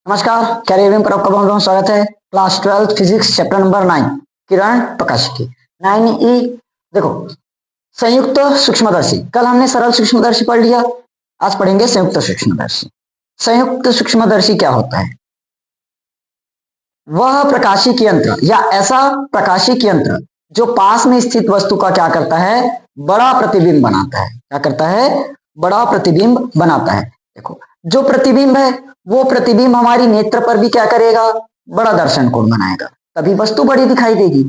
नमस्कार, कैरियर पर आपका बहुत बहुत स्वागत है। क्लास 12 फिजिक्स चैप्टर नंबर 9 किरण प्रकाशिकी 9E। देखो, संयुक्त सूक्ष्मदर्शी। कल हमने सरल सूक्ष्मदर्शी पढ़ लिया, आज पढ़ेंगे संयुक्त सूक्ष्मदर्शी। संयुक्त सूक्ष्मदर्शी क्या होता है? वह प्रकाशिक यंत्र या ऐसा प्रकाशिक यंत्र जो पास में स्थित वस्तु का क्या करता है? बड़ा प्रतिबिंब बनाता है। क्या करता है? बड़ा प्रतिबिंब बनाता है। देखो, जो प्रतिबिंब है वो प्रतिबिंब हमारी नेत्र पर भी क्या करेगा? बड़ा दर्शन कोण बनाएगा, तभी वस्तु बड़ी दिखाई देगी।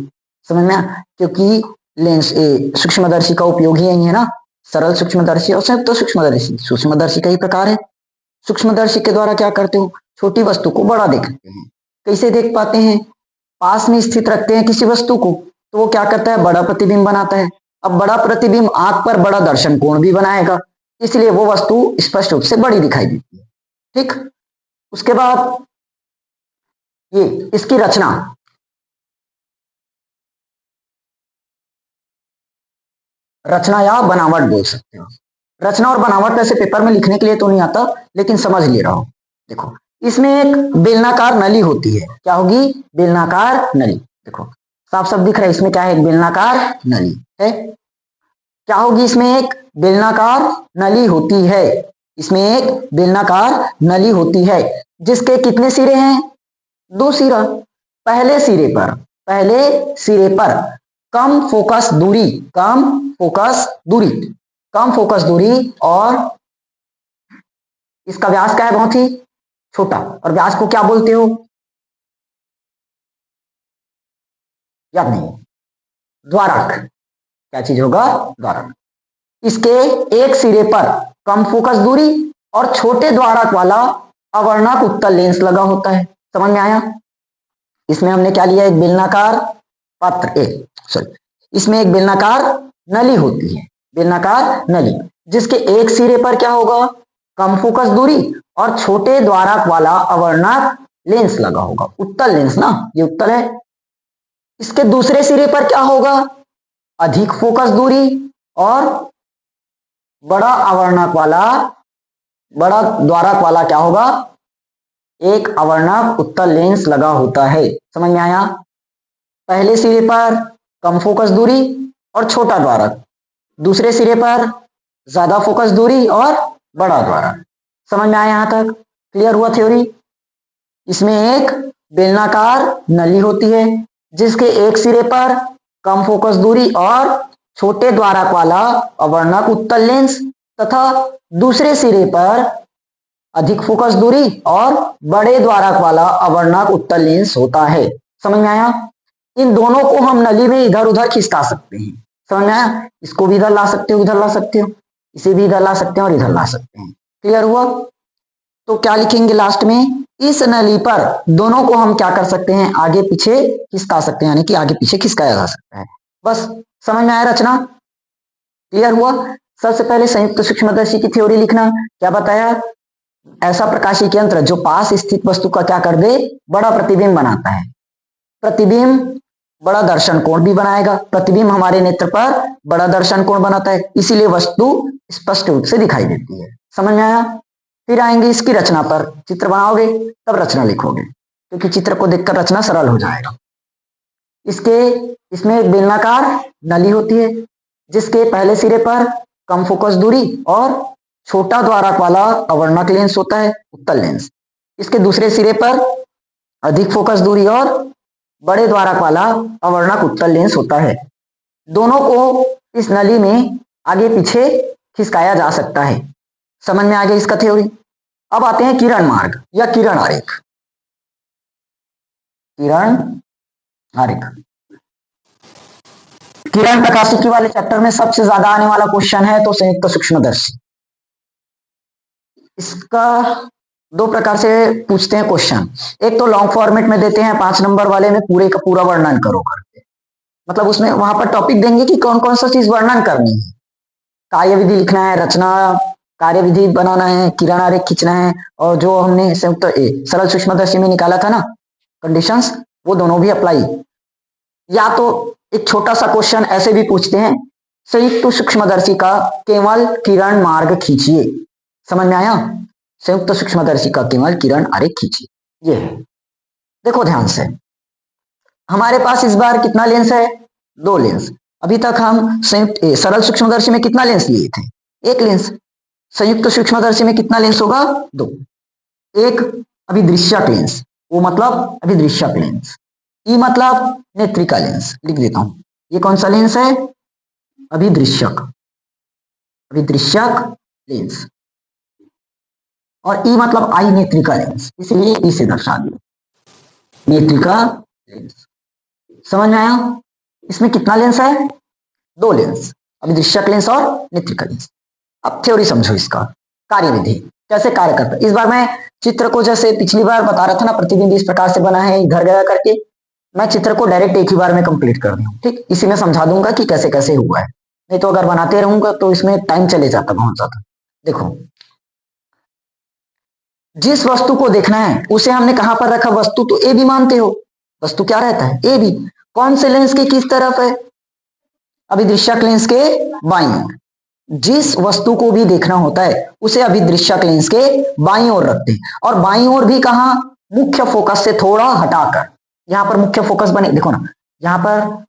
समझ में? क्योंकि लेंस सूक्ष्मदर्शी का उपयोग ही यही है ना, सरल सूक्ष्मदर्शी और संयुक्त सूक्ष्मदर्शी। सूक्ष्मदर्शी कई प्रकार है। सूक्ष्मदर्शी के द्वारा क्या करते हो? छोटी वस्तु को बड़ा देखते हैं। कैसे देख पाते हैं? पास में स्थित रखते हैं किसी वस्तु को, तो वो क्या करता है? बड़ा प्रतिबिंब बनाता है। अब बड़ा प्रतिबिंब आंख पर बड़ा दर्शन कोण भी बनाएगा, इसलिए वो वस्तु स्पष्ट रूप से बड़ी दिखाई देती है। ठीक, उसके बाद ये इसकी रचना। रचना या बनावट बोल सकते हो। रचना और बनावट वैसे पेपर में लिखने के लिए तो नहीं आता, लेकिन समझ ले रहा हूं। देखो, इसमें एक बेलनाकार नली होती है। क्या होगी? बेलनाकार नली। देखो, साफ साफ दिख रहा है इसमें क्या है? एक बेलनाकार नली है। क्या होगी? इसमें एक बेलनाकार नली होती है। इसमें एक बेलनाकार नली होती है जिसके कितने सिरे हैं? 2 सिरा। पहले सिरे पर कम फोकस दूरी, कम फोकस दूरी और इसका व्यास क्या है? बहुत ही छोटा। और व्यास को क्या बोलते हो? याद नहीं? द्वारक। क्या चीज होगा? द्वारक। इसके एक सिरे पर कम फोकस दूरी और छोटे द्वारक वाला अवर्णक उत्तल लेंस लगा होता है। समझ में आया? इसमें हमने क्या लिया? एक बेलनाकार पात्र, इसमें एक बेलनाकार नली होती है। बेलनाकार नली जिसके एक सिरे पर क्या होगा? कम फोकस दूरी और छोटे द्वारक वाला अवर्णक लेंस लगा होगा। उत्तल लेंस ना, ये उत्तल है। इसके दूसरे सिरे पर क्या होगा? अधिक फोकस दूरी और बड़ा अवर्णक वाला, बड़ा द्वारक वाला क्या होगा? एक अवर्णक उत्तल लेंस लगा होता है। समझ में आया? पहले सिरे पर कम फोकस दूरी और छोटा द्वारक, दूसरे सिरे पर ज्यादा फोकस दूरी और बड़ा द्वारक। समझ में आया? यहां तक क्लियर हुआ थ्योरी? इसमें एक बेलनाकार नली होती है जिसके एक सिरे पर कम फोकस दूरी और छोटे द्वारक वाला अवर्णक उत्तल लेंस तथा दूसरे सिरे पर अधिक फोकस दूरी और बड़े द्वारक वाला अवर्णक उत्तल लेंस होता है। समझ में आया? इन दोनों को हम नली में इधर उधर खिसका सकते हैं। समझ में आया? इसको भी इधर ला सकते हो, उधर ला सकते हो, इसे भी इधर ला सकते हैं और इधर ला सकते हैं। क्लियर हुआ? तो क्या लिखेंगे लास्ट में? इस नली पर दोनों को हम क्या कर सकते हैं? आगे पीछे खिसका सकते हैं, यानी कि आगे पीछे खिसकाया जा सकता है। बस समझ में आया? रचना क्लियर हुआ? सबसे पहले संयुक्त सूक्ष्मदर्शी की थ्योरी लिखना। क्या बताया? ऐसा प्रकाशिक यंत्र जो पास स्थित वस्तु का क्या कर दे? बड़ा प्रतिबिंब बनाता है। प्रतिबिंब बड़ा दर्शन कोण भी बनाएगा। प्रतिबिंब हमारे नेत्र पर बड़ा दर्शन कोण बनाता है, इसीलिए वस्तु स्पष्ट रूप से दिखाई देती है। समझ में आया? फिर आएंगे इसकी रचना पर। चित्र बनाओगे तब रचना लिखोगे, क्योंकि चित्र को देखकर रचना सरल हो जाएगा। इसमें एक बेलनाकार नली होती है जिसके पहले सिरे पर कम फोकस दूरी और छोटा द्वारक वाला अवर्णक लेंस होता है, उत्तल लेंस। इसके दूसरे सिरे पर अधिक फोकस दूरी और बड़े द्वारक वाला अवर्णक उत्तल लेंस होता है। दोनों को इस नली में आगे पीछे खिसकाया जा सकता है। समझ में आ गया इसका थ्योरी? अब आते हैं किरण मार्ग या किरण आरेख। किरण आरेख किरण प्रकाशिकी वाले चैप्टर में सबसे ज्यादा आने वाला क्वेश्चन है तो संयुक्त सूक्ष्मदर्शी। इसका 2 प्रकार से पूछते हैं क्वेश्चन। एक तो लॉन्ग फॉर्मेट में देते हैं, 5 नंबर वाले में पूरे का पूरा वर्णन करो करके, मतलब उसमें वहां पर टॉपिक देंगे कि कौन कौन सा चीज वर्णन करनी है। कार्य विधि लिखना है, रचना कार्य विधि बनाना है, किरण आरेख खींचना है, और जो हमने संयुक्त सरल सूक्ष्मदर्शी में निकाला था ना कंडीशंस, वो दोनों भी अप्लाई। या तो एक छोटा सा क्वेश्चन ऐसे भी पूछते हैं, संयुक्त सूक्ष्मदर्शी का केवल किरण मार्ग खींचिए। समझ में आया? संयुक्त सूक्ष्मदर्शी का केवल किरण आरेख खींचिए। ये है, देखो ध्यान से, हमारे पास इस बार कितना लेंस है, 2 लेंस। अभी तक हम संयुक्त सरल सूक्ष्मदर्शी में कितना लेंस लिए थे, 1 लेंस। संयुक्त सूक्ष्मदर्शी में कितना लेंस होगा, 2। एक अभिदृश्यक लेंस, वो मतलब अभिदृश्यक लेंस, ई मतलब नेत्रिका लेंस, लिख देता हूं। ये कौन सा लेंस है, अभिदृश्यक, अभिदृश्यक लेंस। और ई मतलब आई नेत्रिका लेंस, इसलिए ई से दर्शा दिया, नेत्रिका लेंस। समझ में आया, इसमें कितना लेंस है, 2 लेंस, अभिदृश्यक लेंस और नेत्रिका लेंस। अब थ्योरी समझो, इसका कार्यविधि कैसे कार्य करता है। इस बार मैं चित्र को, जैसे पिछली बार बता रहा था ना, प्रतिबिंब इस प्रकार से बना है इधर गया करके, मैं चित्र को डायरेक्ट एक ही बार में कंप्लीट कर दूं, ठीक। इसी में समझा दूंगा कि कैसे कैसे हुआ है, नहीं तो अगर बनाते रहूंगा तो इसमें टाइम चले जाता बहुत ज्यादा। देखो, जिस वस्तु को देखना है उसे हमने कहां पर रखा, वस्तु तो ए बी मानते हो, वस्तु क्या रहता है, ए बी। कौन से लेंस के किस तरफ है, अभिदृश्यक लेंस के बाईं ओर। जिस वस्तु को भी देखना होता है उसे अभिदृश्यक लेंस के बाईं ओर रखते हैं, और बाईं ओर भी कहां, मुख्य फोकस से थोड़ा हटाकर। यहां पर मुख्य फोकस बने, देखो ना, यहां पर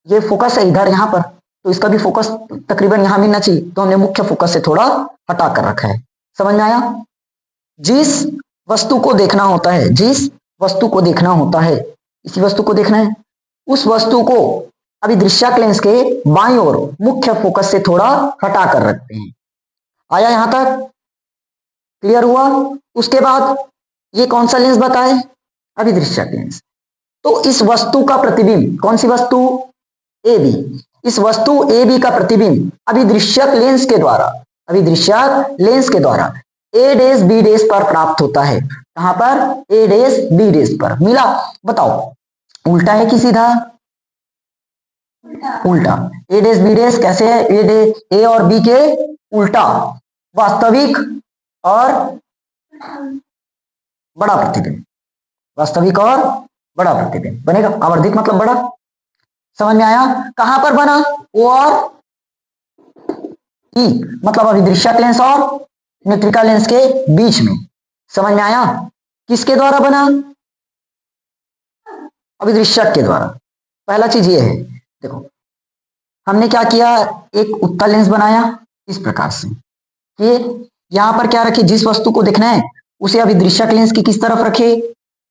ये फोकस है इधर, यहां पर, तो इसका भी फोकस तकरीबन यहां मिलना चाहिए, तो हमने मुख्य फोकस से थोड़ा हटाकर रखा है। समझ में आया, जिस वस्तु को देखना होता है, जिस वस्तु को देखना होता है, इसी वस्तु को देखना है, उस वस्तु को अभिदृश्यक लेंस के बाईं ओर मुख्य फोकस से थोड़ा हटा कर रखते हैं। आया यहां तक, क्लियर हुआ। उसके बाद ये कौन सा लेंस बताए, अभिदृश्यक लेंस। तो इस वस्तु का प्रतिबिंब, कौन सी वस्तु, ए बी, इस वस्तु ए बी का प्रतिबिंब अभिदृश्यक लेंस के द्वारा, अभिदृश्यक लेंस के द्वारा ए डेस बी डेस पर प्राप्त होता है। कहां पर, ए डेस बी डेस पर मिला। बताओ, उल्टा है कि सीधा, उल्टा। ए डेस बी डेस कैसे है, ए और बी के उल्टा, वास्तविक और बड़ा प्रतिबिंब, वास्तविक और बड़ा प्रतिबिंब बनेगा। आवर्धित मतलब बड़ा। समझ में आया, कहां पर बना, ओ और ई, मतलब अभिदृश्यक लेंस और नेत्रिका लेंस के बीच में। समझ में आया, किसके द्वारा बना, अभिदृश्यक के द्वारा। पहला चीज ये है, देखो हमने क्या किया, एक उत्तल लेंस बनाया इस प्रकार से, कि यहां पर क्या रखे, जिस वस्तु को देखना है उसे अभिदृश्यक लेंस की किस तरफ रखे,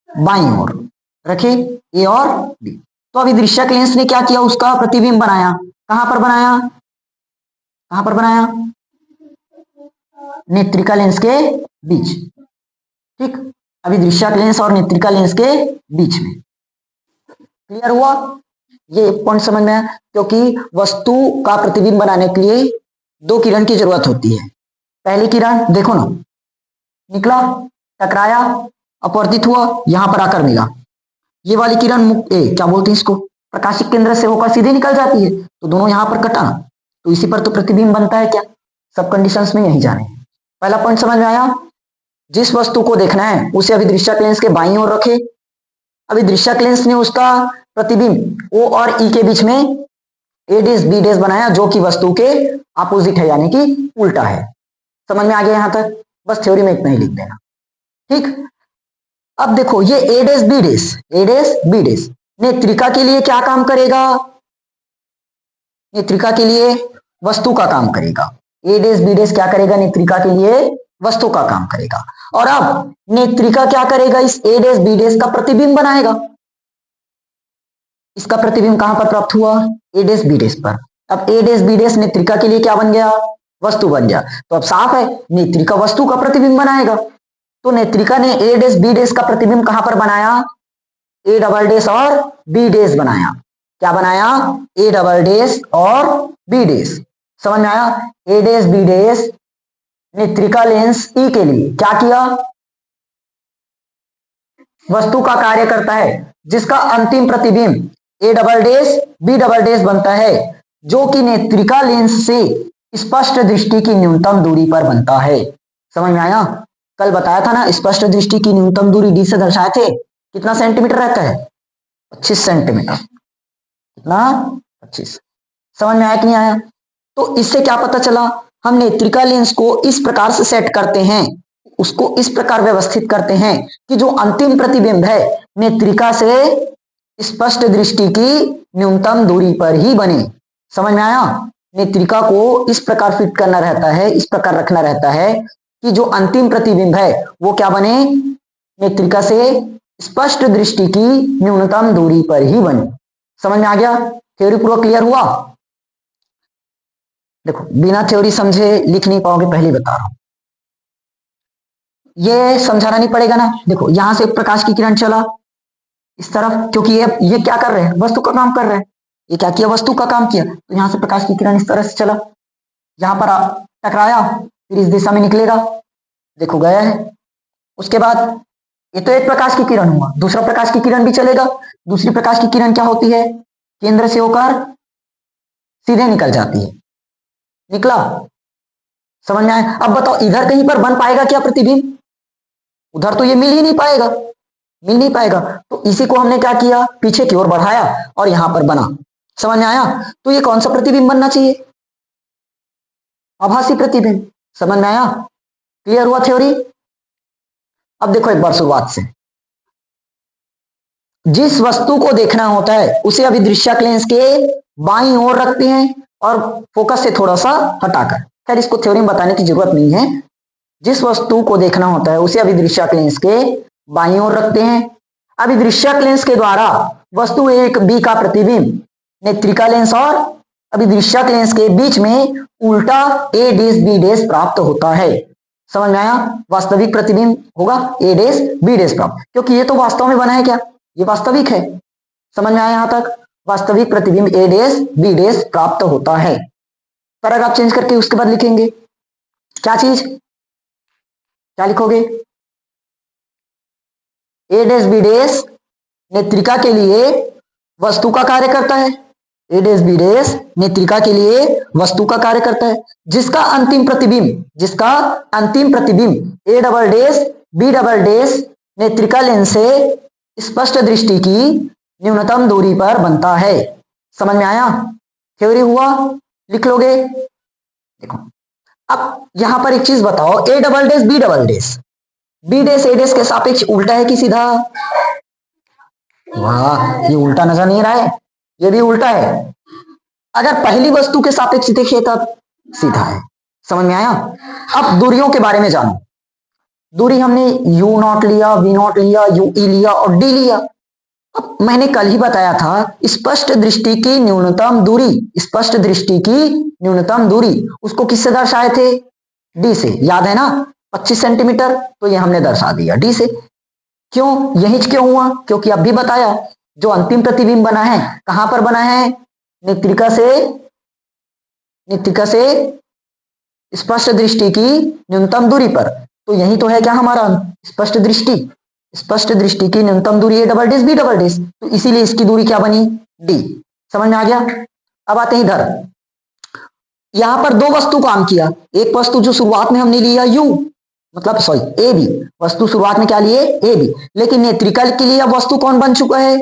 बाईं ओर रखे, ए और बी। तो अभिदृश्यक लेंस ने क्या किया, उसका प्रतिबिंब बनाया। कहां पर बनाया, कहां पर बनाया, नेत्रिका लेंस के बीच, ठीक, अभिदृश्यक लेंस और नेत्रिका लेंस के बीच में। क्लियर हुआ, ये पॉइंट समझ में आया। क्योंकि वस्तु का प्रतिबिंब बनाने के लिए 2 किरण की जरूरत होती है। पहली किरण देखो ना, निकला, टकराया, अपवर्तित हुआ, यहां पर आकर मिला। ये वाली किरण क्या बोलते हैं इसको, प्रकाशिक केंद्र से होकर सीधे निकल जाती है, तो दोनों यहां पर कटा, तो इसी पर तो प्रतिबिंब बनता है क्या। सब कंडीशंस में यही जाने। पहला पॉइंट समझ में आया, जिस वस्तु को देखना है उसे अभिदृश्यक लेंस के बाईं ओर रखे, अभिदृश्यक लेंस ने उसका प्रतिबिंब ओ और ई के बीच में ए डेस बी डेस बनाया, जो कि वस्तु के अपोजिट है, यानी कि उल्टा है। समझ में आ गया यहां तक, बस थ्योरी में इतना ही लिख देना, ठीक। अब देखो ये ए डेस बी डेस, ए डेस बी डेस नेत्रिका के लिए क्या काम करेगा, नेत्रिका के लिए वस्तु का काम करेगा। ए डेस बी डेस क्या करेगा, नेत्रिका के लिए वस्तु का काम करेगा। और अब नेत्रिका क्या करेगा, इस ए डेस बी डेस का प्रतिबिंब बनाएगा। इसका प्रतिबिंब कहां पर प्राप्त हुआ, ए डेस बी डेस पर। अब ए डेस बी डेस नेत्रिका के लिए क्या बन गया, वस्तु बन गया। तो अब साफ है, नेत्रिका वस्तु का प्रतिबिंब बनाएगा। तो नेत्रिका ने ए डेस बी डेस का प्रतिबिंब कहां पर बनाया, ए डबल डेस और बी डेस बनाया। क्या बनाया, ए डबल डेस और बी डेस। समझ में आया, ए डेस बी डेस नेत्रिका लेंस ई के लिए क्या किया, वस्तु का कार्य करता है, जिसका अंतिम प्रतिबिंब A double dash B double dash बनता है, जो कि नेत्रिका लेंस से स्पष्ट दृष्टि की न्यूनतम दूरी पर बनता है। समझ में आया, कल बताया था ना, स्पष्ट दृष्टि की न्यूनतम दूरी डी से दर्शाए थे, कितना सेंटीमीटर रहता है, 25 सेंटीमीटर। कितना, 25। समझ में आया कि नहीं आया। तो इससे क्या पता चला, हम नेत्रिका लेंस को इस प्रकार से सेट करते हैं, उसको इस प्रकार व्यवस्थित करते हैं कि जो अंतिम प्रतिबिंब है नेत्रिका से स्पष्ट दृष्टि की न्यूनतम दूरी पर ही बने। समझ में आया? नेत्रिका को इस प्रकार फिट करना रहता है, इस प्रकार रखना रहता है कि जो अंतिम प्रतिबिंब है वो क्या बने, नेत्रिका से स्पष्ट दृष्टि की न्यूनतम दूरी पर ही बने। समझ में आ गया? थ्योरी पूरा क्लियर हुआ? देखो बिना थ्योरी समझे लिख नहीं पाओगे, पहले बता रहा हूं, ये समझाना नहीं पड़ेगा ना। देखो यहां से प्रकाश की किरण चला इस तरफ, क्योंकि ये क्या कर रहे हैं, वस्तु का काम कर रहे हैं। ये क्या किया, वस्तु का काम किया, तो यहां से प्रकाश की किरण इस तरह से चला, यहां पर टकराया, फिर इस दिशा में निकलेगा, देखो गया है। उसके बाद ये तो एक प्रकाश की किरण हुआ, दूसरा प्रकाश की किरण भी चलेगा। दूसरी प्रकाश की किरण क्या होती है, केंद्र से होकर सीधे निकल जाती है, निकला। समझ में आया? अब बताओ इधर कहीं पर बन पाएगा क्या प्रतिबिंब? उधर तो ये मिल ही नहीं पाएगा, मिल नहीं पाएगा। तो इसी को हमने क्या किया, पीछे की ओर बढ़ाया और यहां पर बना। समझ में आया? तो ये कौन सा प्रतिबिंब बनना चाहिए, आभासी प्रतिबिंब। समझ में आया? क्लियर हुआ थ्योरी? अब देखो एक बार शुरुआत से, जिस वस्तु को देखना होता है उसे अभिदृश्यक लेंस के बाईं ओर रखते हैं और फोकस से थोड़ा सा हटाकर। खैर इसको थ्योरी में बताने की जरूरत नहीं है। जिस वस्तु को देखना होता है उसे अभिदृश्यक लेंस के बाईं ओर रखते हैं। अभिदृश्यक लेंस के द्वारा वस्तु एक बी का प्रतिबिंब नेत्रिका लेंस और अभिदृश्यक लेंस के बीच में उल्टा ए डैश बी डैश प्राप्त होता है। समझ में आया? वास्तविक प्रतिबिंब होगा ए डैश बी डैश प्राप्त, क्योंकि ये तो वास्तव में बना है, क्या ये वास्तविक है। समझ में आया यहां तक? वास्तविक प्रतिबिंब ए डैश बी डैश प्राप्त होता है। पैराग्राफ चेंज करके उसके बाद लिखेंगे क्या चीज, क्या लिखोगे, ए डैश बी डैश नेत्रिका के लिए वस्तु का कार्य करता है। ए डैश बी डैश नेत्रिका के लिए वस्तु का कार्य करता है, जिसका अंतिम प्रतिबिंब A double dash B double dash नेत्रिका लेंस से स्पष्ट दृष्टि की न्यूनतम दूरी पर बनता है। समझ में आया? थ्योरी हुआ, लिख लोगे। देखो अब यहां पर एक चीज बताओ, A double dash B double dash, B dash A dash के सापेक्ष उल्टा है कि सीधा? वाह, ये उल्टा नजर नहीं रहा है, ये भी उल्टा है। अगर पहली वस्तु के सापेक्ष देखिए तब सीधा है। समझ में आया? अब दूरियों के बारे में जानो। दूरी हमने u नॉट लिया, v नॉट लिया, ue लिया और d लिया। अब मैंने कल ही बताया था स्पष्ट दृष्टि की न्यूनतम दूरी, स्पष्ट दृष्टि की न्यूनतम दूरी उसको किससे दर्शाए थे, d से, याद है ना, 25 सेंटीमीटर। तो ये हमने दर्शा दिया d से। क्यों, यही क्यों हुआ, क्योंकि अब भी बताया जो अंतिम प्रतिबिंब बना है कहां पर बना है, नेत्रिका से स्पष्ट दृष्टि की न्यूनतम दूरी पर। तो यही तो है क्या हमारा स्पष्ट दृष्टि की न्यूनतम दूरी A double dash B double dash, तो इसीलिए इसकी दूरी क्या बनी, d। समझ में आ गया? अब आते हैं इधर, यहां पर दो वस्तु काम किया। एक वस्तु जो शुरुआत में हमने लिया u, मतलब सॉरी ए बी, वस्तु शुरुआत में क्या लिए, ए बी, लेकिन नेत्रिका के लिए अब वस्तु कौन बन चुका है,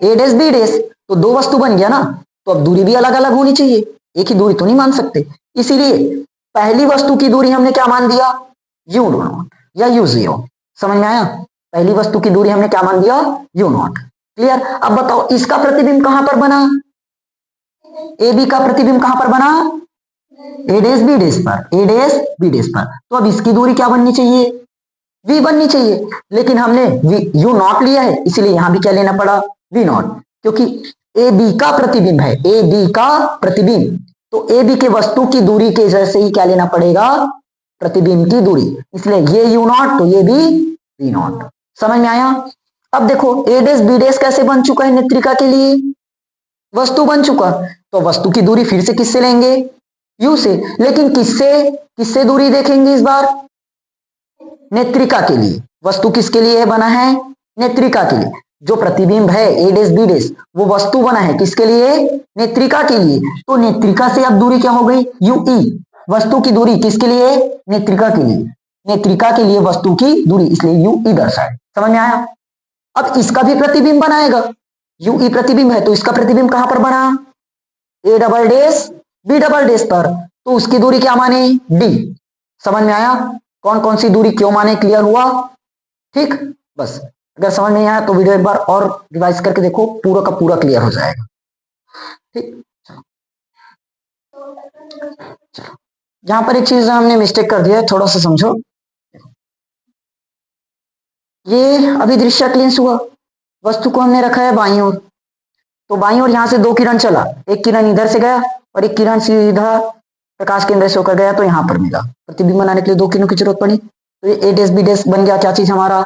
ए डैश बी डैश। तो दो वस्तु बन गया ना, तो अब दूरी भी अलग अलग होनी चाहिए, एक ही दूरी तो नहीं मान सकते। इसीलिए पहली वस्तु की दूरी हमने क्या मान दिया, u नॉट या u0। समझ में आया? पहली वस्तु की दूरी हमने क्या मान दिया, u नॉट। क्लियर? अब बताओ इसका प्रतिबिंब कहां पर बना, ए बी का प्रतिबिंब कहां पर बना, ए डैश बी डैश पर, ए डैश बी डैश पर। तो अब इसकी दूरी क्या बननी चाहिए, v बननी चाहिए, लेकिन हमने u नॉट लिया है, इसीलिए यहां भी क्या लेना पड़ा, v नॉट, क्योंकि ए बी का प्रतिबिंब है, ए बी का प्रतिबिंब, तो ए बी के वस्तु की दूरी के जैसे ही क्या लेना पड़ेगा, प्रतिबिंब की दूरी, इसलिए ये u नॉट तो ये भी v नॉट। समझ में आया? अब देखो ए डैश बी डैश कैसे बन चुका है, नेत्रिका के लिए वस्तु बन चुका, तो वस्तु की दूरी फिर से किससे लेंगे, u से, लेकिन किससे दूरी देखेंगे इस बार, नेत्रिका के लिए। वस्तु किसके लिए बना है, नेत्रिका के लिए। जो प्रतिबिंब है ए डैश बी डैश वो वस्तु बना है किसके लिए, नेत्रिका के लिए। तो नेत्रिका से अब दूरी क्या हो गई, ue, वस्तु की दूरी किसके लिए, नेत्रिका के लिए, नेत्रिका के लिए वस्तु की दूरी, इसलिए ue दर्शाए। समझ में आया? अब इसका भी प्रतिबिंब बनाएगा, ue प्रतिबिंब है तो इसका प्रतिबिंब कहां पर बना, A double dash B double dash पर, तो उसकी दूरी क्या माने, d। समझ में आया? कौन कौन सी दूरी क्यों माने, क्लियर हुआ? ठीक, बस अगर समझ नहीं आया तो वीडियो एक बार और रिवाइज करके देखो, पूरा का पूरा क्लियर हो जाएगा। ठीक, चलो यहां पर एक चीज हमने मिस्टेक कर दिया है, थोड़ा सा समझो। ये अभी दृश्य क्लिंस हुआ, वस्तु को हमने रखा है बाईं ओर, तो बाईं ओर यहां से दो किरण चला, एक किरण इधर से गया और एक किरण सीधा प्रकाश केंद्र से होकर गया, तो यहां पर मिला। प्रतिबिंब बनाने के लिए दो किरणों की जरूरत पड़ी, तो ये ए डैश बी डैश बन गया क्या चीज हमारा?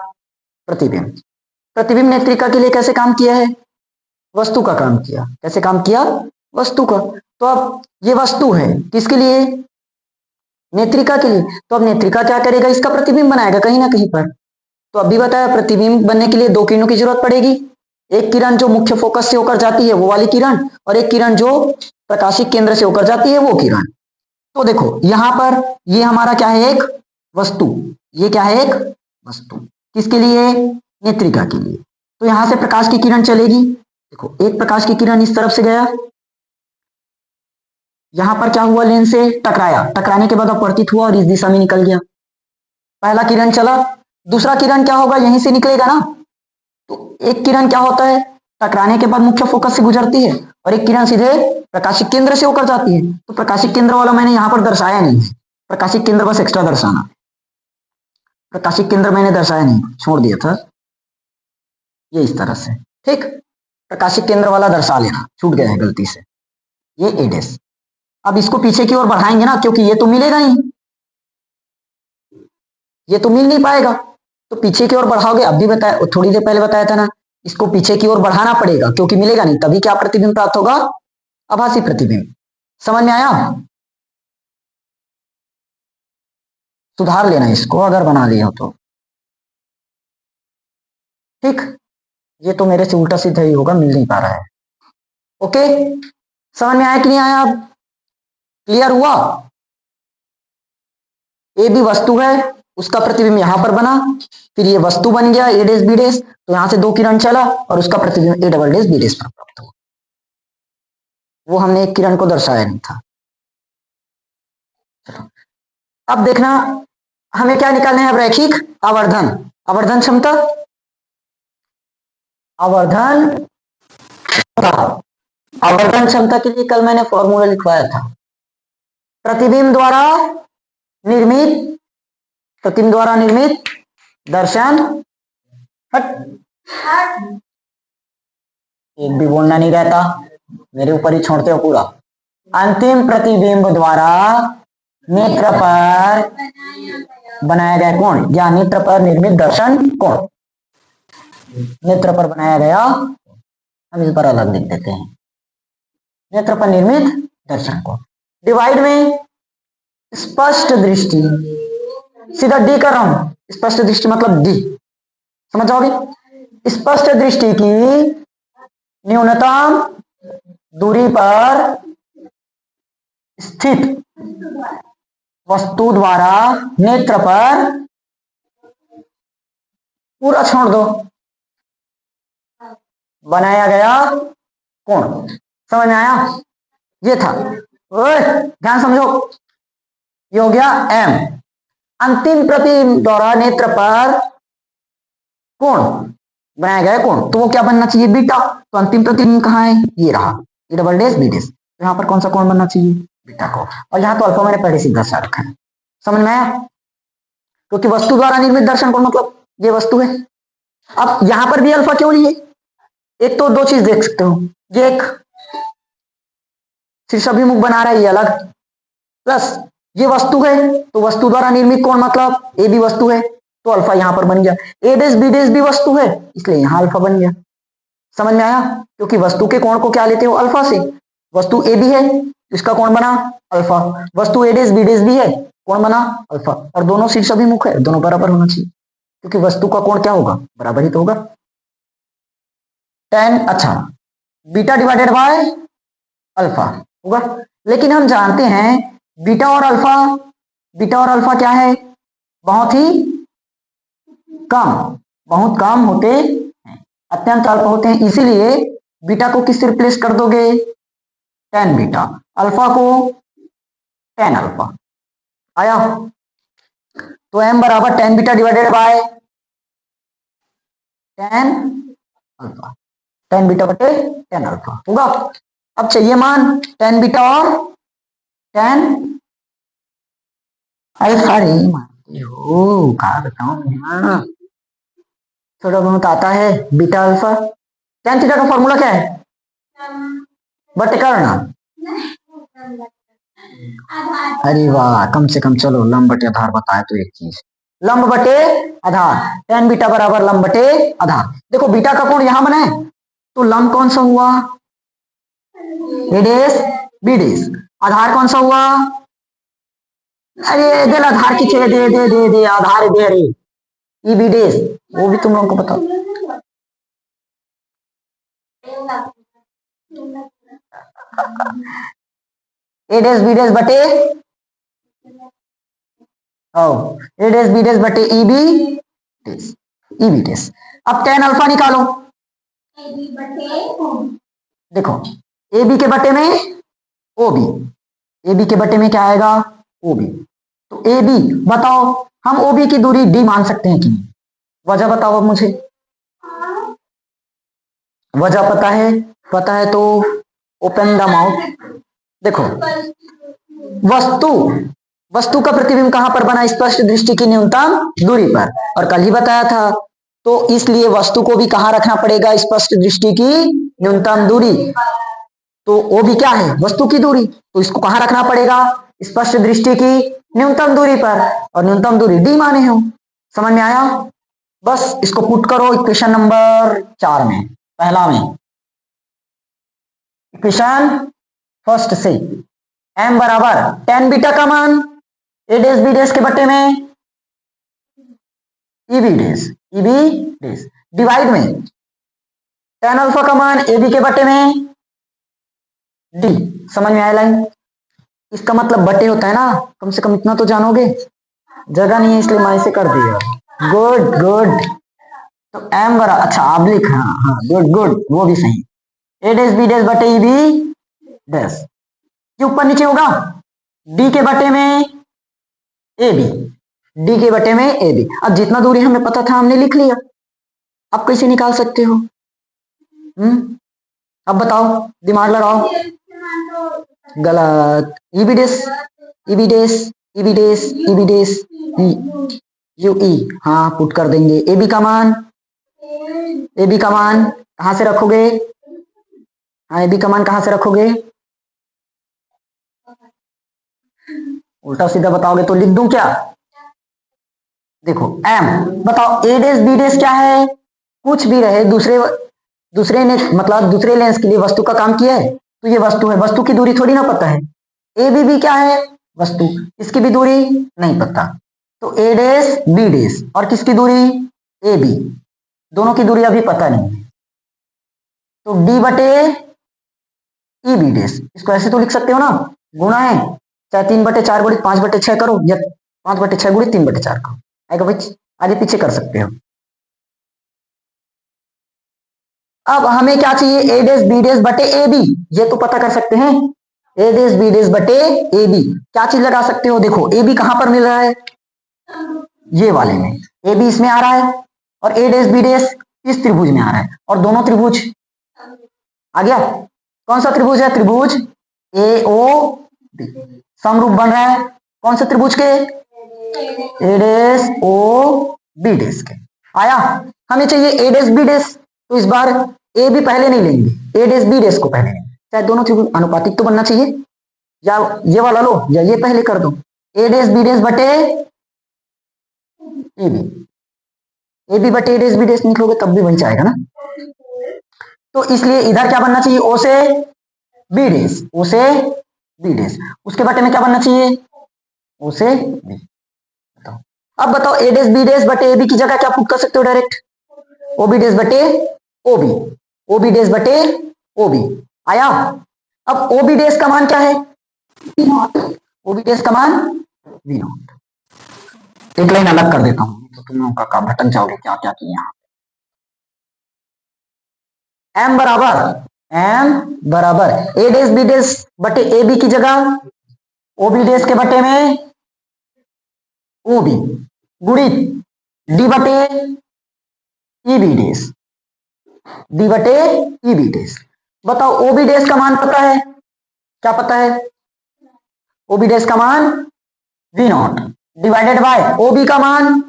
प्रतिबिंब। प्रतिबिंब नेत्रिका के लिए कैसे काम किया है? वस्तु का काम किया। कैसे काम किया? वस्तु का। तो अब ये वस्तु है किसके लिए? नेत्रिका के लिए। तो अब नेत्रिका क्या करेगा? इसका प्रतिबिंब बनाएगा कहीं ना कहीं पर। तो अभी बताया प्रतिबिंब बनने के लिए दो किरणों की जरूरत पड़ेगी, एक किरण जो मुख्य फोकस से होकर जाती है वो वाली किरण, और एक किरण जो प्रकाशिक केंद्र से होकर जाती है वो किरण। तो देखो यहां पर ये हमारा क्या है? एक वस्तु। ये क्या है? एक वस्तु। किसके लिए? नेत्रिका के लिए। तो यहां से प्रकाश की किरण चलेगी, देखो एक प्रकाश की किरण इस तरफ से गया, यहां पर क्या हुआ? लेंस से टकराया, टकराने के बाद अपवर्तित हुआ और इस दिशा में निकल गया। पहला किरण चला, दूसरा किरण क्या होगा? यहीं से निकलेगा ना। तो एक किरण क्या होता है? टकराने के बाद मुख्य फोकस से गुजरती है, और एक किरण सीधे प्रकाशिक केंद्र से होकर जाती है। तो प्रकाशिक केंद्र वाला मैंने यहां पर दर्शाया नहीं है, प्रकाशिक केंद्र बस एक्स्ट्रा दर्शाना, प्रकाशिक केंद्र मैंने दर्शाया नहीं, छोड़ दिया था ये इस तरह से। ठीक, प्रकाशिक केंद्र वाला दर्शा लेना, छूट गया है गलती से, ये ए डैश। अब इसको पीछे की ओर बढ़ाएंगे ना, क्योंकि ये तो मिलेगा नहीं, ये तो मिल नहीं पाएगा, तो पीछे की ओर बढ़ाओगे। अब भी बताया, थोड़ी देर पहले बताया था ना, इसको पीछे की ओर बढ़ाना पड़ेगा क्योंकि मिलेगा नहीं, तभी क्या प्रतिबिंब प्राप्त होगा? आभासी प्रतिबिंब। समझ में आया? सुधार लेना इसको अगर बना लिया हो तो। ठीक, ये तो मेरे से उल्टा सीधा ही होगा, मिल नहीं पा रहा है। ओके, समझ में आया कि नहीं आया? अब क्लियर हुआ? ए भी वस्तु है, उसका प्रतिबिंब यहां पर बना, फिर ये वस्तु बन गया ए डैश बी डैश, तो यहां से दो किरण चला और उसका प्रतिबिंब A double dash B dash पर प्राप्त हुआ। वो हमने एक किरण को दर्शाया नहीं था। अब देखना, हमें क्या निकालना है? अब रैखिक आवर्धन, आवर्धन क्षमता, आवर्धन, आवर्धन क्षमता के लिए कल मैंने फॉर्मूला लिखवाया था, प्रतिबिंब द्वारा निर्मित, प्रतिबिंब द्वारा निर्मित दर्शन, हट, एक भी बोलना नहीं रहता, मेरे ऊपर ही छोड़ते हो पूरा। अंतिम प्रतिबिंब द्वारा नेत्र पर बनाया गया कोण, या नेत्र पर निर्मित दर्शन कोण, नेत्र पर बनाया गया, हम इस पर अलग लिख देते हैं, नेत्र पर निर्मित दर्शन कोण। डिवाइड में स्पष्ट दृष्टि, सीधा डी कर रहा हूं, स्पष्ट दृष्टि मतलब डी, समझ जाओगे? स्पष्ट दृष्टि की न्यूनतम दूरी पर स्थित वस्तु द्वारा नेत्र पर, पूरा छोड़ दो, बनाया गया कोण। समझ में आया? ये था, ओए ध्यान समझो, ये हो गया एम। अंतिम प्रतिबिंब द्वारा नेत्र पर कोण बनाया गया कोण, तो वो क्या बनना चाहिए? बीटा। तो अंतिम प्रतिबिंब कहाँ है? ये रहा, ये डबल डैश बी डैश, तो यहाँ पर कौन सा कोण बनना चाहिए? बीटा को। और यहाँ तो अल्फा मैंने पहले से दर्शा रखा है। समझ में आया? क्योंकि वस्तु द्वारा निर्मित दर्शन कोण मतलब ये वस्तु है। अब यहां पर भी अल्फा क्यों लिए? एक तो दो चीज देख सकते हो, ये एक शीर्षाभिमुख बना रहा है, ये अलग, प्लस ये वस्तु है, तो वस्तु द्वारा निर्मित कोण मतलब ए भी वस्तु है, तो अल्फा यहां पर बन गया। ए डैश बी डैश भी वस्तु है, इसलिए यहां अल्फा बन गया। समझ में आया? क्योंकि वस्तु के कोण को क्या लेते हो? अल्फा से। वस्तु ए भी है, इसका कोण बना अल्फा, वस्तु ए डैश बी डैश भी है, कोण बना अल्फा, और दोनों शीर्षाभिमुख है, दोनों बराबर होना चाहिए, क्योंकि वस्तु का कोण क्या होगा? बराबर ही तो होगा। टेन, अच्छा, बीटा डिवाइडेड बाय अल्फा होगा। लेकिन हम जानते हैं बीटा और अल्फा, बीटा और अल्फा क्या है? बहुत ही कम, बहुत कम होते हैं, अत्यंत अल्प होते हैं, इसीलिए बीटा को किससे रिप्लेस कर दोगे? टेन बीटा, अल्फा को टेन अल्फा। आया? तो m बराबर tan beta divided by tan alpha, tan beta बटे टेन अल्फा होगा। अब चाहिए मान टेन बीटा और टेन अल्फा। रे मानते हो क्या बताऊं, थोड़ा बहुत आता है। बीटा अल्फा टेन थीटा का फॉर्मूला क्या है, बटे करना। अरे वाह, कम से कम चलो लंब बटे आधार बताए तो एक चीज, लंब बटे आधार, टेन बीटा बराबर लंब बटे आधार। देखो बीटा का कोण यहां बना है, तो लंब कौन सा हुआ, ए डेस बी डेस। आधार कौन सा हुआ, अरे दे आधार की दे दे दे दे दे आधार दे, अरे ई बी डेस, वो भी तुम लोगों को बताओ। ए डेस बी डेस बटे ए डेस बी डेस बटे ई बी डेस, ई बी डेस। अब टेन अल्फा निकालो, देखो ए बी के बटे में ओ बी, ए बी के बटे में क्या आएगा, ओ बी। तो ए बी बताओ, हम ओ बी की दूरी डी मान सकते हैं कि नहीं, वजह बताओ अब मुझे, वजह पता है तो ओपन द माउथ। देखो वस्तु का प्रतिबिंब कहां पर बना, स्पष्ट दृष्टि की न्यूनतम दूरी पर, और कल ही बताया था। तो इसलिए वस्तु को भी कहां रखना पड़ेगा, स्पष्ट दृष्टि की न्यूनतम दूरी। तो वो भी क्या है, वस्तु की दूरी, तो इसको कहां रखना पड़ेगा, स्पष्ट दृष्टि की न्यूनतम दूरी पर, और न्यूनतम दूरी डी माने हो। समझ में आया, बस इसको पुट करो इक्वेशन नंबर 4 में, पहला में इक्वेशन फर्स्ट से, m बराबर टेन बीटा का मान ए डेस बी डेस के बटे में ई बी डेस डिवाइड में टेन अल्फा का मान ए बी के बटे में डी। समझ में आया लाइन, इसका मतलब बटे होता है ना, कम से कम इतना तो जानोगे, जगह नहीं है इसलिए मैं इसे कर दिया। गुड गुड, तो m बराबर, अच्छा आप लिख, हाँ हाँ गुड गुड, वो भी सही, ए डेस बी डेस बटे ई बी डेस, ये ऊपर नीचे होगा, डी के बटे में ए बी, डी के बटे में ए बी। अब जितना दूरी हमें पता था हमने लिख लिया, अब कैसे निकाल सकते हो, अब बताओ, दिमाग लगाओ। गलत, E B dash E B dash E B dash E B dash U E, हाँ पुट कर देंगे। ए बी का मान कहां से रखोगे, हाँ ए बी का मान कहां से रखोगे, उल्टा सीधा बताओगे तो लिख दूं क्या, देखो m बताओ, ए डेस बी डेस क्या है, कुछ भी रहे, दूसरे ने मतलब दूसरे लेंस के लिए वस्तु का काम किया है, तो ये वस्तु है, वस्तु की दूरी थोड़ी ना पता है। ए बी भी क्या है, वस्तु, इसकी भी दूरी नहीं पता, तो ए डेस बी डेस और किसकी दूरी, ए बी, दोनों की दूरी अभी पता नहीं है, तो डी बटे ई बी डेस, इसको ऐसे तो लिख सकते हो ना, गुणा है, चाहे 3/4 गुणित 5/6 करो, या 5/6 गुणित 3/4 करो, आएगा भाई, आगे पीछे कर सकते हो। अब हमें क्या चाहिए, ए डेस बी डेस बटे ए बी, ये तो पता कर सकते हैं, ए डेस बी डेस बटे ए बी, क्या चीज लगा सकते हो, देखो ए बी कहां पर मिल रहा है, ये वाले में, ए बी इसमें आ रहा है, और ए डेस बी डेस इस त्रिभुज में आ रहा है, और दोनों त्रिभुज आ गया, कौन सा त्रिभुज है, त्रिभुज ए ओ बी, समरूप बन रहा है, कौन से त्रिभुज के, ए डेस ओ बी डेस के। आया, हमें चाहिए ए डेस बी डेस, तो इस बार ए बी पहले नहीं लेंगे, ए डेस बी डेस को पहले लेंगे, चाहे दोनों त्रिभुज अनुपातिक तो बनना चाहिए, या ये वाला लो या ये पहले कर दो, ए डेस बी डेस बटे ए बी, ए बी बटे ए डेस बी डेस निकलोगे तब भी वही जाएगा ना, तो इसलिए इधर क्या बनना चाहिए, ओ से बी डेस, ओ से बी डेस, उसके बटे में क्या बनना चाहिए, ओ से बी। बताओ, अब बताओ, ए डेस बी डेस बटे ए बी की जगह क्या पुट कर सकते हो, डायरेक्ट ओ बी डेस बटे ओ बी, ओ बी डेस बटे ओ बी। आया, अब ओ बी डेस का मान क्या है, V nought, O B dash का मान वी नॉट। एक लाइन अलग कर देता हूं तो तुम लोगों का भटक जाओगे क्या क्या किया। m बराबर ए डेस बी डेस बटे ए बी की जगह ओ बी डेस के बटे में ओ बी, गुणित डी बटे ई बी डेस, डी बटे ई बी डेस। बताओ ओ बी डेस का मान पता है, क्या पता है? ओ बी डेस का मान V nought divided by O B का मान,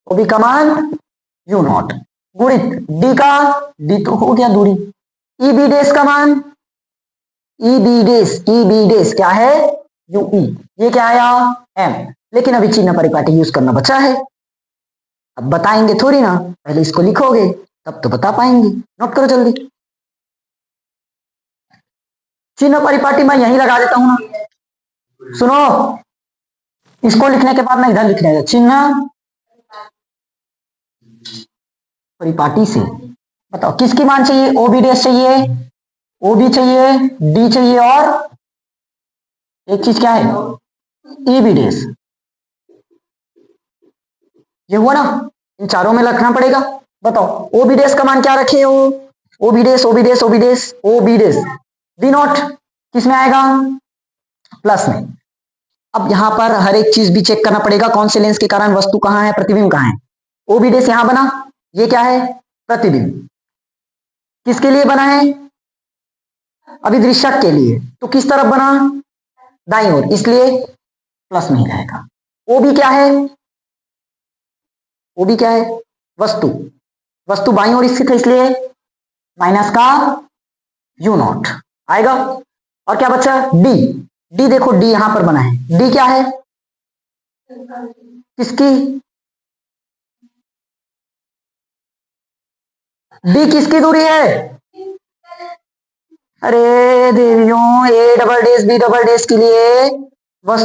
ओ बी का मान यू नॉट गुणित डी का, डी तो हो गया दूरी, ई बी डेस का मान, ई बी डेस, ई बी डेस क्या है? यू ई, ये क्या आया? एम। लेकिन अभी चिन्ह परिपाटी यूज करना बचा है। अब बताएंगे थोड़ी ना, पहले इसको लिखोगे तब तो बता पाएंगे। नोट करो जल्दी, चिन्ह परिपाटी मैं यहीं लगा देता हूं ना। सुनो, इसको लिखने के बाद मैं इधर लिख देगा चिन्ह परिपाटी से। बताओ किसकी मान चाहिए? ओ बी डेस चाहिए, ओ बी चाहिए, डी चाहिए, और एक चीज क्या है? E B dash. ये हुआ ना, इन चारों में रखना पड़ेगा। बताओ ओ बी डेस का मान क्या रखे हो? O B dash, O B dash, O B dash, O B dash D nought किस में आएगा? प्लस में। अब यहां पर हर एक चीज भी चेक करना पड़ेगा, कौन से लेंस के कारण वस्तु कहां है, प्रतिबिंब कहां है। ओ बी डेस यहां बना, ये क्या है? प्रतिबिंब। किसके लिए बना है? अभिदृश्यक के लिए। तो किस तरफ बना? दाईं ओर, इसलिए प्लस में ही रहेगा। ओ बी क्या है? ओ बी क्या है? वस्तु। वस्तु बाईं ओर स्थित है, इसलिए माइनस का यू नॉट आएगा। और क्या बचा? डी। डी देखो, डी यहां पर बना है, डी क्या है? किसकी? डी किसकी दूरी है? अरे देवियों, A double dash B double dash के लिए बस,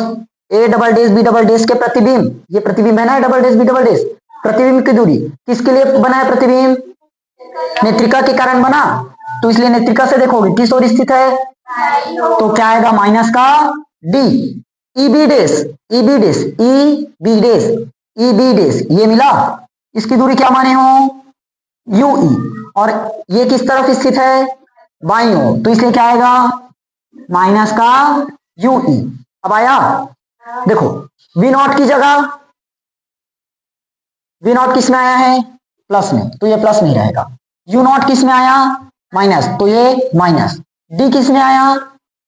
A double dash B double dash के प्रतिबिंब, ये प्रतिबिंब है ना double dash B double dash, प्रतिबिंब की दूरी किसके लिए बना है? प्रतिबिंब नेत्रिका के कारण बना, तो इसलिए नेत्रिका से देखोगे किस ओर स्थित है, तो क्या आएगा? माइनस का D. E B dash, E B dash, E B dash, E B dash ये मिला, इसकी दूरी क्या माने हो? U E. और ये किस तरफ स्थित है? बाईं ओर, तो इसलिए क्या आएगा? माइनस का यू ई। अब आया, देखो वी नॉट की जगह, वी नॉट किस में आया है? प्लस में, तो ये प्लस में रहेगा। यू नॉट किस में आया? माइनस, तो ये माइनस। डी किस में आया?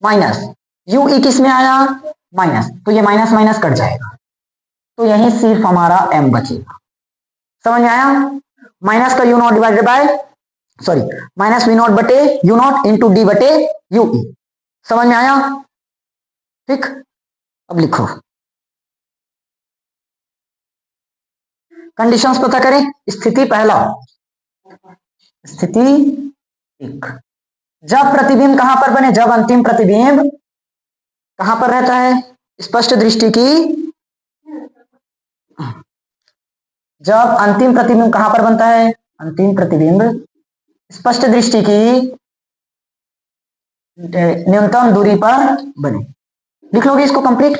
माइनस। यू ई किस में आया? माइनस, तो ये माइनस माइनस कट जाएगा, तो यही सिर्फ हमारा एम बचेगा। समझ में आया? माइनस का U nought divided by, sorry, minus V nought बटे यू नॉट इंटू डी बटे यू ई। समझ में आया? ठीक, अब लिखो कंडीशंस पता करें। स्थिति पहला, स्थिति एक, जब प्रतिबिंब कहां पर बने? जब अंतिम प्रतिबिंब कहां पर रहता है? स्पष्ट दृष्टि की, जब अंतिम प्रतिबिंब कहां पर बनता है? अंतिम प्रतिबिंब स्पष्ट दृष्टि की न्यूनतम दूरी पर बने। लिख लोगे इसको कंप्लीट।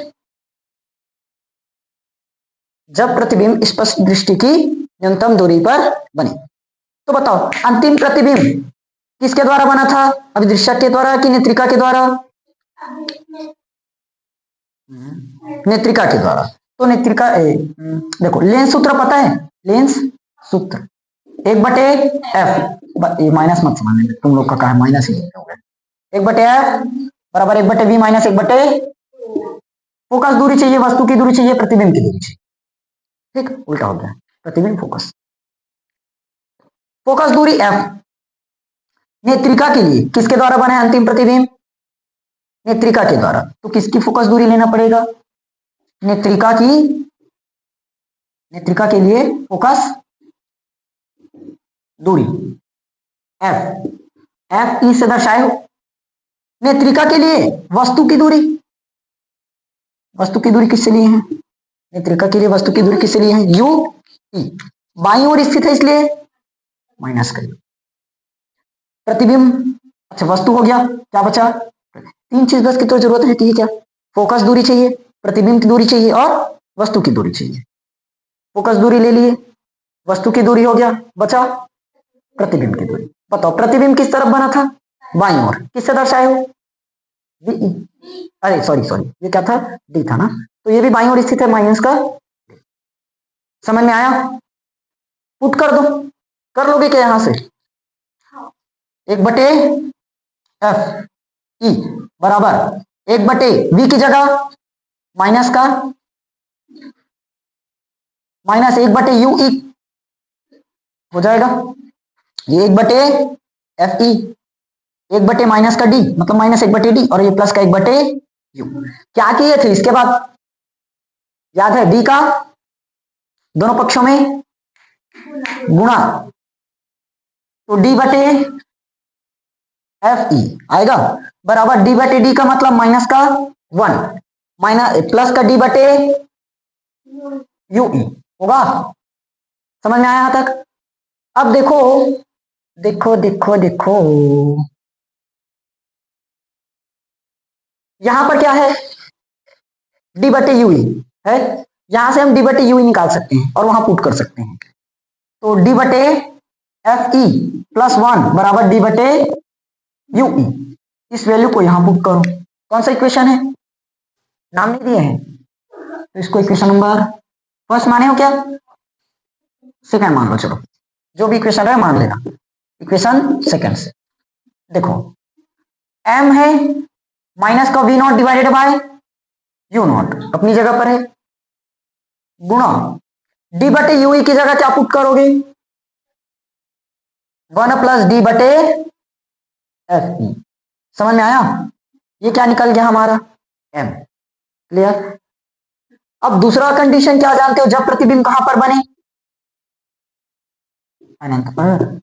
जब प्रतिबिंब स्पष्ट दृष्टि की न्यूनतम दूरी पर बने, तो बताओ अंतिम प्रतिबिंब किसके द्वारा बना था? अभिदृश्यक के द्वारा कि नेत्रिका के द्वारा? नेत्रिका के द्वारा। तो नेत्रिका देखो लेंस सूत्र पता है? लेंस सूत्र एक बटे एफ, ये माइनस मत समझने, तुम लोग का कहा माइनस ही होगा। एक बटे एफ बराबर एक बटे वी माइनस एक बटे, फोकस दूरी चाहिए, वस्तु की दूरी चाहिए, प्रतिबिंब की दूरी चाहिए। ठीक, उल्टा हो गया, प्रतिबिंब फोकस, फोकस दूरी एफ नेत्रिका के लिए किसके द्वारा बना है अंतिम प्रतिबिंब? नेत्रिका के द्वारा। तो किसकी फोकस दूरी लेना पड़ेगा? नेत्रिका की, नेत्रिका के लिए फोकस दूरी एफ, एफ ई से दर्शाए हो। नेत्रिका के लिए वस्तु की दूरी, वस्तु की दूरी किससे लिए हैं? नेत्रिका के लिए वस्तु की दूरी किससे लिए हैं? यू ई, बाईं ओर स्थित है इसलिए माइनस करिए। प्रतिबिंब, अच्छा वस्तु हो गया, क्या बचा? तीन चीज बस की तो जरूरत रहती है, क्या? फोकस दूरी चाहिए, प्रतिबिंब की दूरी चाहिए, और वस्तु की दूरी चाहिए। फोकस दूरी ले लिए, वस्तु की दूरी हो गया, बचा प्रतिबिंब की दूरी। बताओ प्रतिबिंब किस तरफ बना था? बाईं ओर, किससे दर्शाए हो? अरे सॉरी सॉरी, ये क्या था? डी था ना, तो ये भी बाईं ओर स्थित है, माइनस का। समझ में आया? पुट कर दो, कर लोगे क्या यहां से? 1/F ई बराबर 1/V की जगह माइनस का माइनस 1/UE हो जाएगा। ये 1/FE 1/ माइनस का डी मतलब -1/D और ये प्लस का 1/U। क्या किए थे इसके बाद? याद है डी का दोनों पक्षों में गुणा, तो D/FE आएगा बराबर D/D का मतलब माइनस का 1 माइनस प्लस का D/UE होगा। समझ में आया यहां तक? अब देखो देखो देखो देखो यहां पर क्या है? D/UE है, यहां से हम D/UE निकाल सकते हैं और वहां पुट कर सकते हैं। तो D/FE + 1 बराबर D/UE। इस वैल्यू को यहां पुट करो। कौन सा इक्वेशन है? नाम नहीं दिए हैं तो इसको इक्वेशन नंबर फर्स्ट माने हो क्या? सेकंड मान लो, चलो जो भी इक्वेशन है मान लेना। इक्वेशन सेकंड से देखो m है माइनस का V0 डिवाइडेड बाय U0 अपनी जगह पर है गुणा D/UE की जगह क्या पुट करोगे? 1 + D/FE। समझ में आया? ये क्या निकल गया हमारा? m। क्लियर? अब दूसरा कंडीशन क्या जानते हो? जब प्रतिबिंब कहां पर बने? अनंत पर।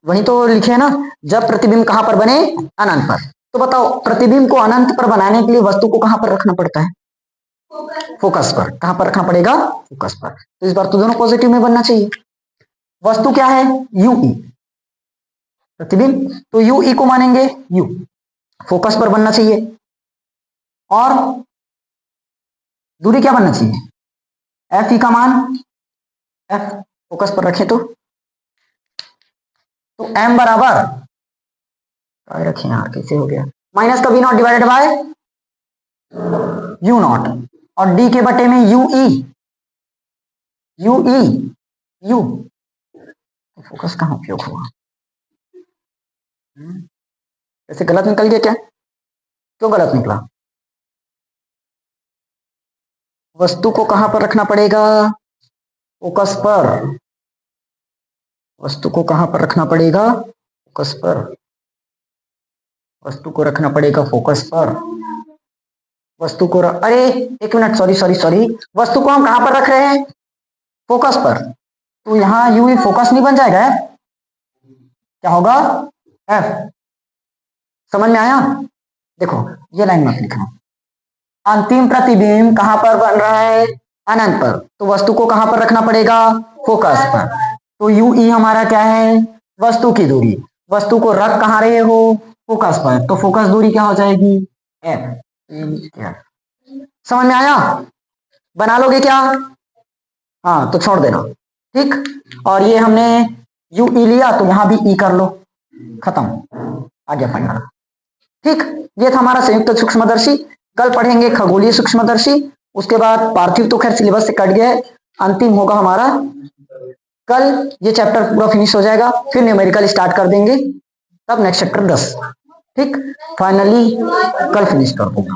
वही तो लिखे है ना, जब प्रतिबिंब कहां पर बने? अनंत पर। तो बताओ प्रतिबिंब को अनंत पर बनाने के लिए वस्तु को कहां पर रखना पड़ता है? फोकस पर। कहां पर रखना पड़ेगा? फोकस पर। तो इस बार तो दोनों पॉजिटिव में बनना चाहिए। वस्तु क्या है? UE प्रतिबिंब, तो UE को मानेंगे U, फोकस पर बनना चाहिए। और दूरी क्या बनना चाहिए? FE का मान F फोकस पर रखें तो M बराबर रखें यार, कैसे हो गया? माइनस का V0 डिवाइडेड बाय U0 और D के बटे में UE U तो फोकस कहां उपयोग हुआ? ऐसे गलत निकल गया क्या? क्यों गलत निकला? वस्तु को कहां पर रखना पड़ेगा? फोकस पर। वस्तु को कहां पर रखना पड़ेगा? फोकस पर। वस्तु को रखना पड़ेगा फोकस पर। वस्तु को अरे एक मिनट, सॉरी सॉरी सॉरी, वस्तु को हम कहां पर रख रहे हैं? फोकस पर। तो यहां यूवी फोकस नहीं बन जाएगा? क्या होगा? F। समझ में आया? देखो ये लाइन मत लिखना। अंतिम प्रतिबिंब कहां पर बन रहा है? अनंत पर। तो वस्तु को कहां पर रखना पड़ेगा? फोकस पर। तो UE हमारा क्या है? वस्तु की दूरी। वस्तु को रख कहां रहे हो? फोकस पर। तो फोकस दूरी क्या हो जाएगी? F। समझ में आया? बना लोगे क्या? हाँ तो छोड़ देना, ठीक। और ये हमने UE लिया तो यहां भी E कर लो, खत्म, आ गया फाइनल। ठीक, ये था हमारा संयुक्त सूक्ष्मदर्शी। कल पढ़ेंगे खगोलीय सूक्ष्मदर्शी। उसके बाद पार्थिव तो खैर सिलेबस से कट गया है, अंतिम होगा हमारा कल। ये चैप्टर पूरा फिनिश हो जाएगा, फिर न्यूमेरिकल स्टार्ट कर देंगे, तब नेक्स्ट चैप्टर 10। ठीक, फाइनली कल फिनिश कर दूंगा।